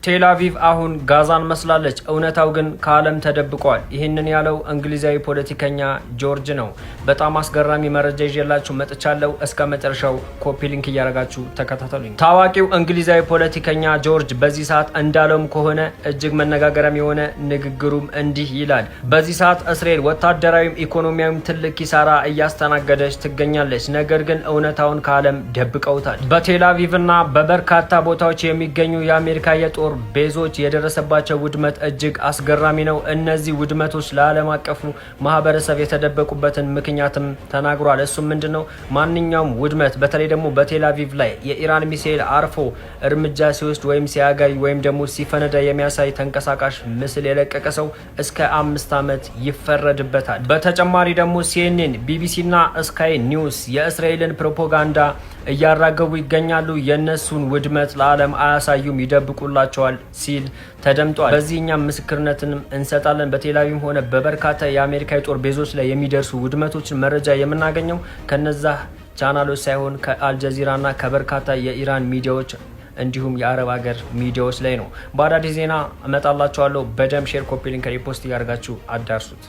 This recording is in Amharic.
ቴል አቪቭ አሁን ጋዛን መስላለች፣ እውነታው ግን ከዓለም ተደብቋል። ይህንን ያለው እንግሊዛዊ ፖለቲከኛ ጆርጅ ነው። በጣም አስገራሚ መረጃ ይዤላችሁ መጥቻለሁ። እስከ መጨረሻው ኮፒ ሊንክ እያደረጋችሁ ተከታተሉኝ። ታዋቂው እንግሊዛዊ ፖለቲከኛ ጆርጅ በዚህ ሰዓት እንዳለውም ከሆነ እጅግ መነጋገሪያም የሆነ ንግግሩም እንዲህ ይላል። በዚህ ሰዓት እስራኤል ወታደራዊም ኢኮኖሚያዊም ትልቅ ኪሳራ እያስተናገደች ትገኛለች። ነገር ግን እውነታውን ከዓለም ደብቀውታል። በቴል አቪቭና በበርካታ ቦታዎች የሚገኙ የአሜሪካ የጦር ቤዞች የደረሰባቸው ውድመት እጅግ አስገራሚ ነው። እነዚህ ውድመቶች ለዓለም አቀፉ ማህበረሰብ የተደበቁበትን ምክንያትም ተናግሯል። እሱም ምንድነው? ማንኛውም ውድመት በተለይ ደግሞ በቴል አቪቭ ላይ የኢራን ሚሳኤል አርፎ እርምጃ ሲወስድ ወይም ሲያጋይ ወይም ደግሞ ሲፈነዳ የሚያሳይ ተንቀሳቃሽ ምስል የለቀቀ ሰው እስከ 5 ዓመት ይፈረድበታል። በተጨማሪ ደግሞ ሲኤንኤን፣ ቢቢሲና ስካይ ኒውስ የእስራኤልን ፕሮፓጋንዳ እያራገቡ ይገኛሉ። የነሱን ውድመት ለዓለም አያሳዩም፣ ይደብቁላቸዋል ሲል ተደምጧል። በዚህኛም ምስክርነትንም እንሰጣለን። በቴል አቪቭም ሆነ በበርካታ የአሜሪካ የጦር ቤዞች ላይ የሚደርሱ ውድመቶችን መረጃ የምናገኘው ከነዛ ቻናሎች ሳይሆን ከአልጀዚራና ከበርካታ የኢራን ሚዲያዎች እንዲሁም የአረብ ሀገር ሚዲያዎች ላይ ነው። በአዳዲስ ዜና እመጣላችኋለሁ። በደም ሼር፣ ኮፒ ሊንክ፣ ሪፖስት እያደርጋችሁ አዳርሱት።